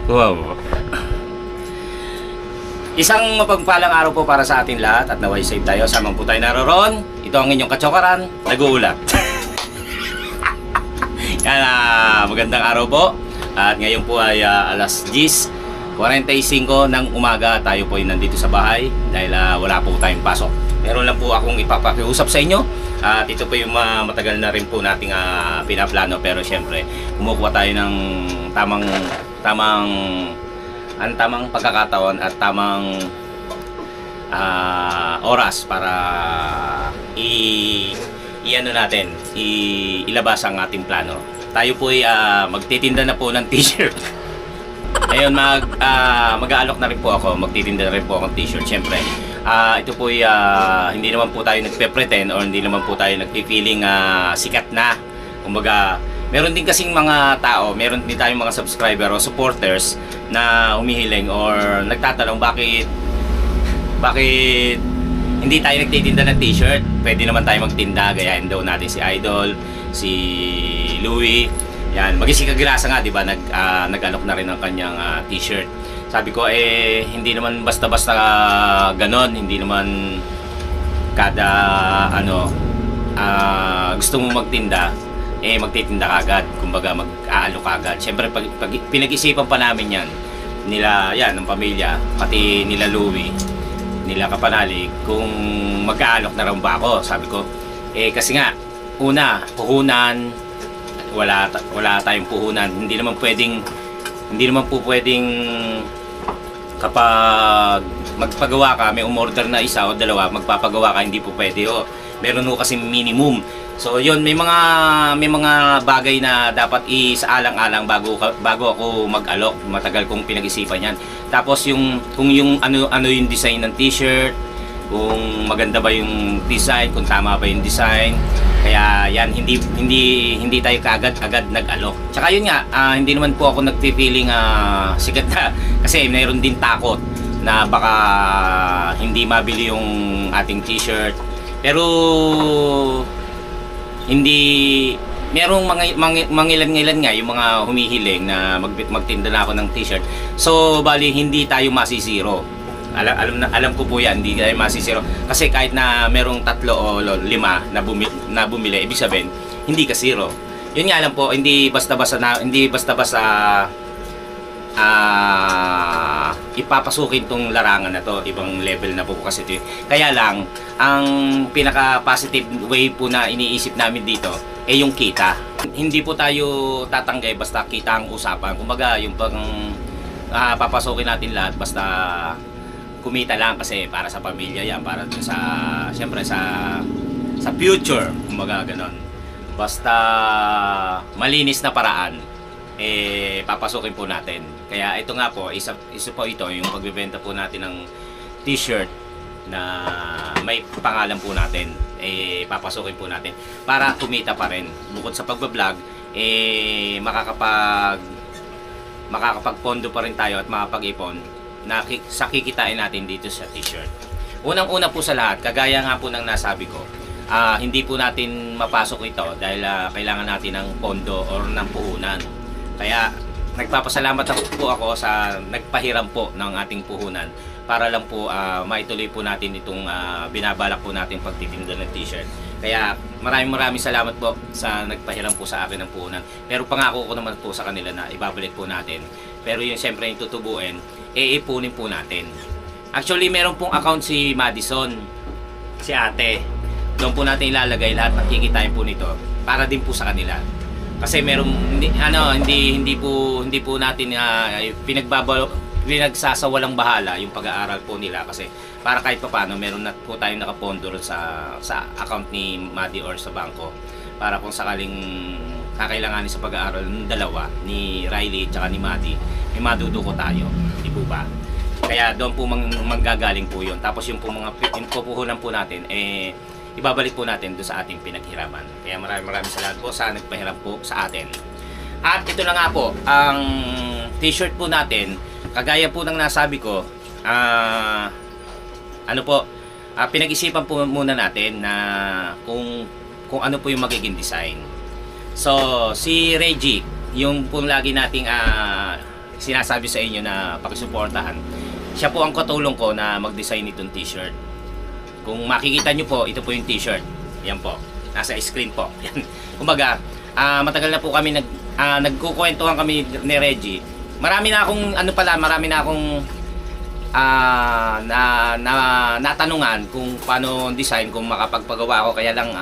Wow. Isang mapagpalang araw po para sa atin lahat at naway safe tayo. Samang po tayo naroon. Ito ang inyong katsokaran, nag-uulat. Yan, magandang araw po. At ngayon po ay alas 10:45 ng umaga. Tayo po ay nandito sa bahay dahil wala po tayong pasok. Meron lang po akong ipapakiusap sa inyo. At ito po yung matagal na rin po nating pinaplano. Pero syempre, kumukuha tayo ng tamang pagkakataon at tamang oras para ilabas ang ating plano. Tayo po ay magtitinda na po ng t-shirt. Ayun, mag-aalok na rin po ako, magtitinda na rin po akong t-shirt. Siyempre, ito po ay hindi naman po tayo nagpe-pretend or hindi naman po tayo nagpi-feeling sikat na. Kumbaga, meron din kasing mga tao, meron din tayong mga subscriber o supporters na humihiling or nagtatanong bakit hindi tayo nagtitinda ng t-shirt. Pwede naman tayo magtinda, gayahin daw natin si Idol, si Louie. Yan, Magising Kagrasa nga, 'di ba? Nag-alok na rin ng kanyang t-shirt. Sabi ko hindi naman basta-basta ganon, hindi naman kada gusto mo magtinda magtitinda kagad, kumbaga mag-aalok kagad. Siyempre pag pinag-isipan pa namin yan ng pamilya, pati nila Louie, nila Kapanalig, kung mag-aalok na rin ba ako. Sabi ko, kasi nga, una, puhunan, wala tayong puhunan. Hindi naman po pwedeng kapag magpagawa ka, may umorder na isa o dalawa, magpapagawa ka, hindi po pwede. Meron po kasi minimum. So yun, may mga bagay na dapat isaalang-alang bago ako mag-alok. Matagal kong pinag-isipan yan. Tapos kung yung ano yung design ng t-shirt, kung maganda ba yung design, kung tama ba yung design. Kaya yan, hindi tayo kaagad nag-alok. Tsaka yun nga, hindi naman po ako nagpi-feeling sikat na, kasi mayroon din takot na baka hindi mabili yung ating t-shirt. Pero merong mangilan-ngilan nga yung mga humihiling na magtinda na ako ng t-shirt. So bali hindi tayo masisiro. Alam ko po yan, hindi tayo masisiro. Kasi kahit na merong 3 o 5 na bumili, ibig sabihin hindi ka zero. Yun nga lang po, hindi basta-basta ipapasukin tong larangan na to. Ibang level na po kasi ito. Kaya lang, ang pinaka-positive way po na iniisip namin dito yung kita. Hindi po tayo tatanggay basta kita ang usapan. Kumbaga, yung papasukin natin lahat basta kumita lang, kasi para sa pamilya yan, para dun siyempre sa future, kumbaga ganon. Basta malinis na paraan, papasukin po natin. Kaya ito nga po, isa po ito, yung pagbebenta po natin ng t-shirt na may pangalan po natin, papasukin po natin para kumita pa rin. Bukod sa pagbablog, makakapagpondo pa rin tayo at makapag-ipon na sa kikitain natin dito sa t-shirt. Unang-una po sa lahat, kagaya nga po ng nasabi ko, hindi po natin mapasok ito dahil kailangan natin ng pondo or ng puhunan. Kaya nagpapasalamat po ako sa nagpahiram po ng ating puhunan para lang po maituloy po natin itong binabalak po natin pagtitinda ng t-shirt. Kaya maraming salamat po sa nagpahiram po sa akin ng puhunan. Pero pangako ko naman po sa kanila na ibabalik po natin. Pero yung siyempre yung tutubuin, iipunin po natin. Actually, meron pong account si Madison, si ate. Doon po natin ilalagay lahat ng kikitain po nito para din po sa kanila. Kasi merong hindi po natin pinagsasawalang bahala yung pag-aaral po nila, kasi para kahit paano meron na po tayong nakapondo sa account ni Madi or sa bangko, para kung sakaling kakailanganin sa pag-aaral ng dalawa, ni Riley at ni Madi, may maduduko tayo, di po ba? Kaya doon po manggagaling po yun. Tapos yung po mga pupuhunan po natin, ibabalik po natin doon sa ating pinaghirapan. Kaya maraming salamat po sa nagpahiram po sa atin. At ito na nga po, ang t-shirt po natin, kagaya po ng nasabi ko, pinag-isipan po muna natin na kung ano po yung magiging design. So, si Reggie, yung pong lagi nating sinasabi sa inyo na pakisuportahan. Siya po ang katulong ko na mag-design nitong t-shirt. Kung makikita nyo po, ito po yung t-shirt. Yan po. Nasa screen po. Yan. Kumbaga, matagal na po kami nagkukwentuhan kami ni Reggie. Marami na akong natanungan kung paano design, kung makapagpagawa ako. Kaya lang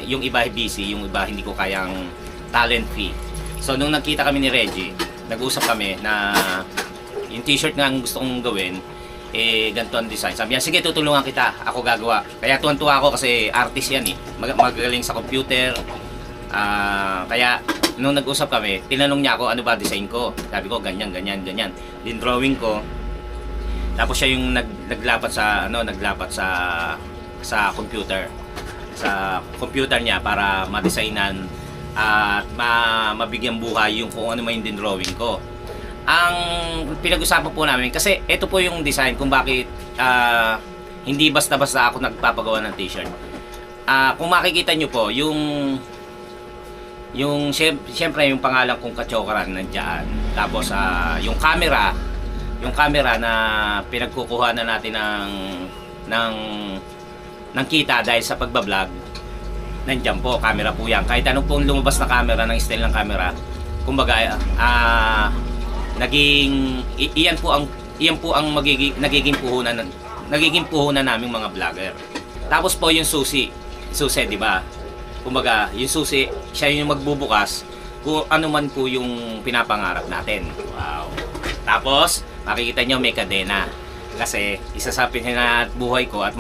yung iba busy, yung iba hindi ko kayang talent fee. So nung nagkita kami ni Reggie, nag-usap kami na yung t-shirt nga ang gusto kong gawin, ganito ang design. Sabi niya, sige, tutulungan kita, ako gagawa. Kaya tuwan-tuwa ako kasi artist yan magaling sa computer. Kaya nung nag-usap kami, tinanong niya ako ano ba design ko. Sabi ko ganyan. Din drawing ko. Tapos siya yung naglapat sa computer. Sa computer niya para ma-designan at mabigyan buhay yung kung ano man yung din drawing ko. Ang pinag-usapan po namin kasi ito po yung design kung bakit hindi basta-basta ako nagpapagawa ng t-shirt. Kung makikita nyo po yung siyempre yung pangalan kong Kachokaran nandiyan. Tapos yung camera na pinagkukuha na natin ng kita dahil sa pagbablog, nandiyan po, camera po yan. Kahit anong pong lumabas na camera, ng style ng camera, kumbaga iyan po ang nagiging puhunan naming mga vlogger. Tapos po yung susi, di ba? Kumbaga, yung susi, siya yung magbubukas kung ano man po yung pinapangarap natin. Wow. Tapos, makikita nyo may kadena. Kasi isa sa pinhinat buhay ko at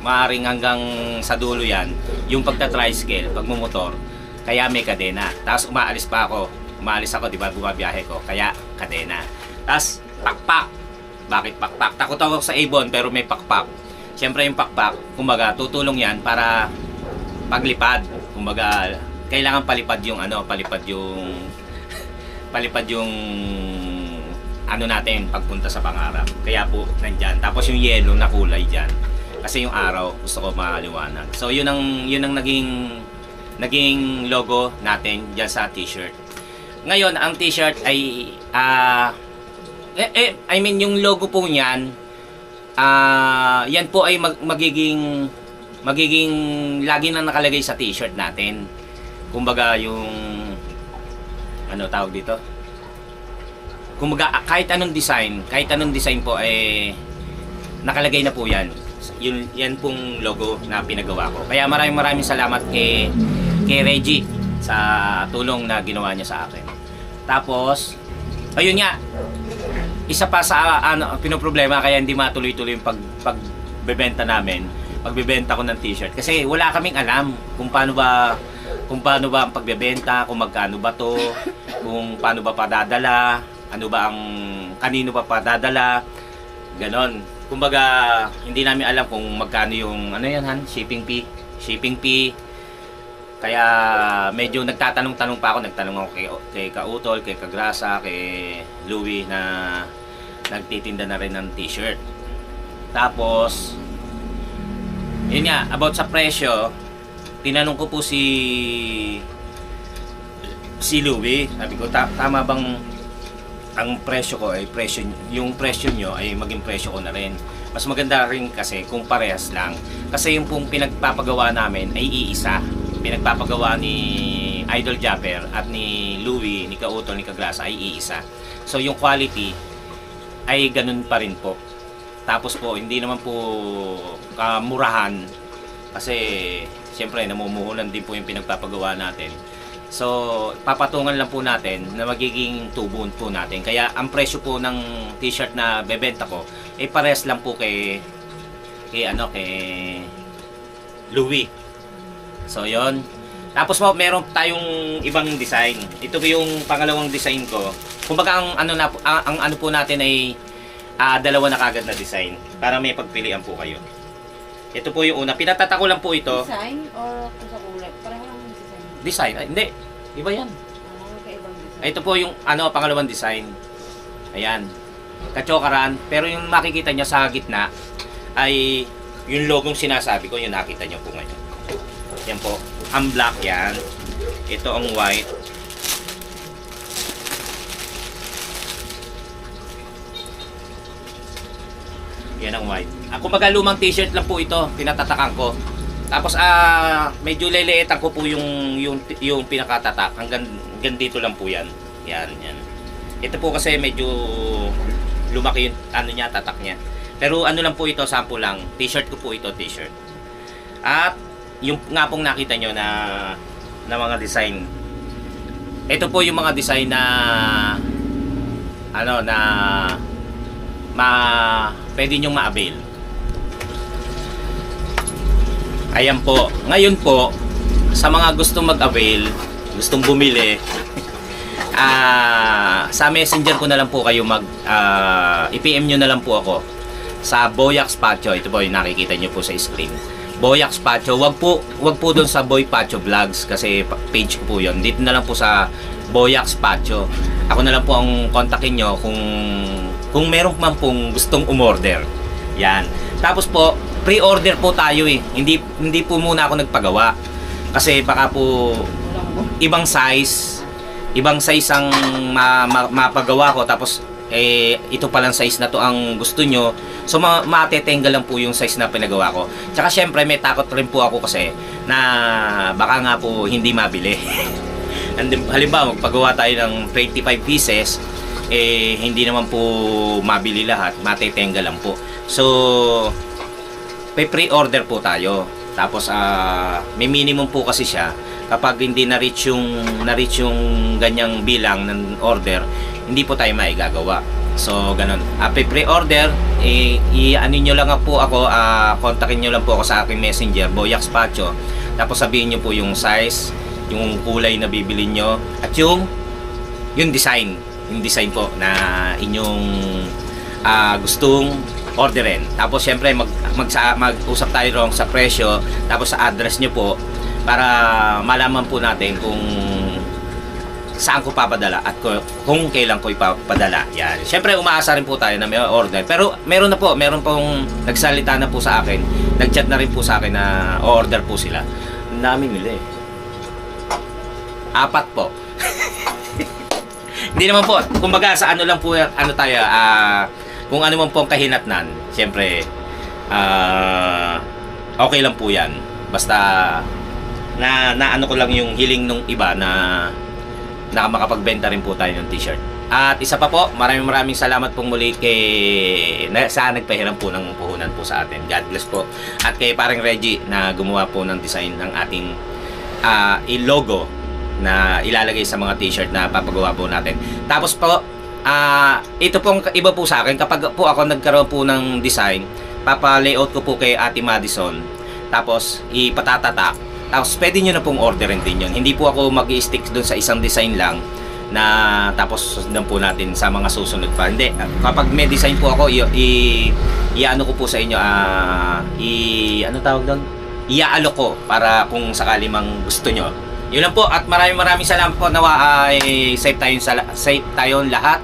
maaring hanggang sa dulo yan, yung pagta-tricycle, pagmumotor, kaya may kadena. Tapos umaalis ako, di ba, bumabiyahe ko, kaya kadena. Tapos pakpak. Bakit pakpak? Takot ako sa ibon pero may pakpak. Siyempre yung pakpak, kumbaga tutulong yan para paglipad. Kumbaga kailangan palipad yung ano natin pagpunta sa pangarap. Kaya po nandyan. Tapos yung yellow na kulay dyan. Kasi yung araw gusto ko maliwanag. So yun ang naging logo natin dyan sa t-shirt. Ngayon ang t-shirt ay yung logo po niyan, yan po ay magiging lagi na nakalagay sa t-shirt natin. Kumbaga yung ano tawag dito? Kumbaga kahit anong design po ay nakalagay na po yan. Yan pong logo na pinagawa ko. Kaya maraming salamat kay Reggie sa tulong na ginawa niya sa akin. Tapos ayun nga, isa pa sa pinoproblema kaya hindi matuloy-tuloy yung pagbebenta namin. Pagbebenta ko ng t-shirt kasi wala kaming alam kung paano ba ang pagbebenta, kung magkano ba to, kung paano ba padadala, kanino ba padadala, ganon. Kumbaga hindi namin alam kung magkano yung shipping fee. Kaya medyo nagtatanong pa ako, kay Kautol, kay Kagrasa, kay Louie na nagtitinda na rin ng t-shirt. Tapos yun nga, about sa presyo, tinanong ko po si Louie, sabi ko tama bang ang presyo ko ay yung presyo nyo ay maging presyo ko na rin. Mas maganda rin kasi kung parehas lang. Kasi yung pong pinagpapagawa namin ay iisa. Pinagpapagawa ni Idol Japper at ni Louie, ni Kautol, ni Kagrasa ay iisa. So yung quality ay ganun pa rin po. Tapos po hindi naman po kamurahan kasi siyempre namumuhunan din po yung pinagpapagawa natin. So papatungan lang po natin na magiging tubon po natin. Kaya ang presyo po ng t-shirt na bebenta ko ay parehas lang po kay Louie. So yon. Tapos po meron tayong ibang design. Ito po yung pangalawang design ko. Kumbaga ang ano po natin ay dalawa na kagad na design para may pagpilian po kayo. Ito po yung una. Pinatata ko lang po ito. Design or sa kulay? Pareho lang yung design. Design? Hindi. Iba yan. Kaibang design. Ito po yung pangalawang design. Ayan. Kachokaran. Pero yung makikita nyo sa gitna ay yung logong sinasabi ko. Yung nakita nyo po ngayon. Yan po. Ang black yan. Ito ang white. Yan ang white. Kumbaga lumang t-shirt lang po ito, pinatatakan ko. Tapos medyo liliitan ko po yung pinakatatak. Hanggang dito lang po yan. Yan. Ito po kasi medyo lumaki yung tatak niya. Pero ano lang po ito, sample lang. T-shirt ko po ito, t-shirt. At yung nga pong nakita nyo na mga design. Ito po yung mga design na pwede nyong ma-avail. Ayan po. Ngayon po, sa mga gustong mag-avail, gustong bumili, sa messenger ko na lang po kayo i-PM nyo na lang po ako sa Boyax Pacho. Ito po yung nakikita nyo po sa screen. Boyax Pacho. Wag po doon sa Boy Pacho Vlogs kasi page ko po yun. Dito na lang po sa Boyax Pacho. Ako na lang po ang kontakin nyo kung meron man pong gustong umorder. Yan. Tapos po, pre-order po tayo eh. Hindi po muna ako nagpagawa. Kasi baka po ibang size ang mapagawa ko. Tapos ito palang size na to ang gusto nyo. So matetenga lang po yung size na pinagawa ko. Tsaka syempre may takot rin po ako kasi na baka nga po hindi mabili. And halimbawa magpagawa tayo ng 25 pieces, hindi naman po mabili lahat, matetenga lang po. So pre-order po tayo. Tapos may minimum po kasi siya. Kapag hindi na-reach yung ganyang bilang ng order, hindi po tayo maigagawa. So ganun. Pre-order, i-ano nyo lang po ako, kontakin nyo lang po ako sa aking messenger, Boyax Pacho. Tapos sabihin nyo po yung size, yung kulay na bibili nyo, at yung design. Yung design po na inyong gustong orderin. Tapos syempre mag-usap tayo ron sa presyo, tapos sa address nyo po para malaman po natin kung saan ko papadala at kung kailan ko ipapadala. Yan. Syempre umaasa rin po tayo na may order. Pero meron pong nagsalita na po sa akin. Nag-chat na rin po sa akin na order po sila. Ang dami nila eh. 4 po. Hindi naman po. Kumbaga sa ano lang po tayo kung ano man po ang kahinatnan. Syempre okay lang po 'yan. Basta na ano ko lang yung hiling nung iba na makakapagbenta rin po tayo ng t-shirt. At isa pa po, maraming salamat pong muli sa nagpahiram po ng puhunan po sa atin. God bless po. At kay parang Reggie na gumawa po ng design ng ating logo na ilalagay sa mga t-shirt na papagawa po natin. Tapos po, ito pong iba po sa akin, kapag po ako nagkaroon po ng design, papa-layout ko po kay Ate Madison. Tapos ipatatatak. Tapos pwede nyo na pong orderin din yun. Hindi po ako mag-i-stick doon sa isang design lang na tapos sundan po natin sa mga susunod pa. Hindi. Kapag may design po ako, i-ano ko po sa inyo, ano tawag doon? I-aalok ko para kung sakali mang gusto nyo. Yun lang po. At maraming salamat po. Nawa ay safe tayong lahat.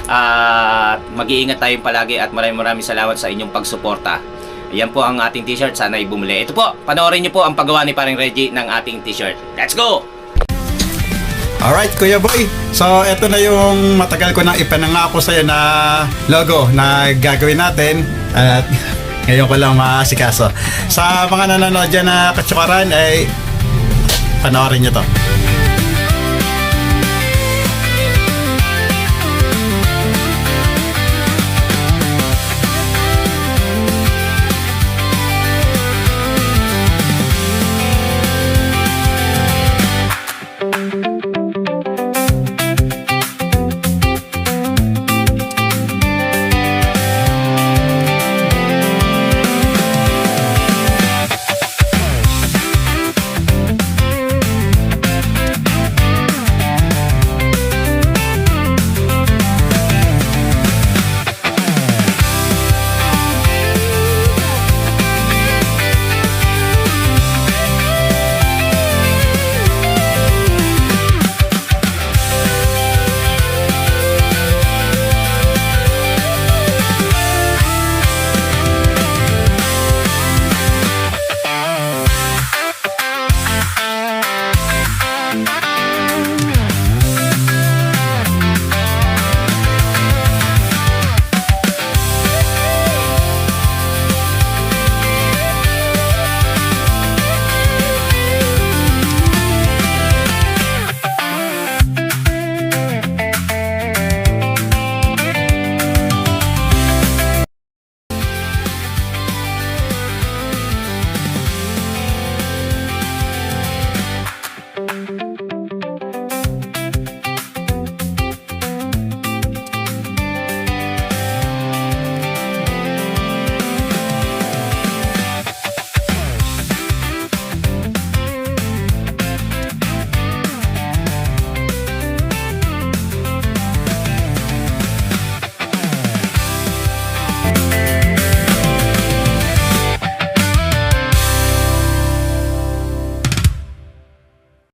At mag-iingat tayong palagi. At maraming salamat sa inyong pagsuporta. Yan po ang ating t-shirt. Sana ay bumili. Ito po, panoorin nyo po ang paggawa ni Paring Reggie ng ating t-shirt. Let's go! Alright, Kuya Boy. So, ito na yung matagal ko nang ipinangako sa'yo na logo na gagawin natin. At ngayon ko lang maasikaso. Sa mga nanonood dyan na katsukaran, ay panoorin nyo to.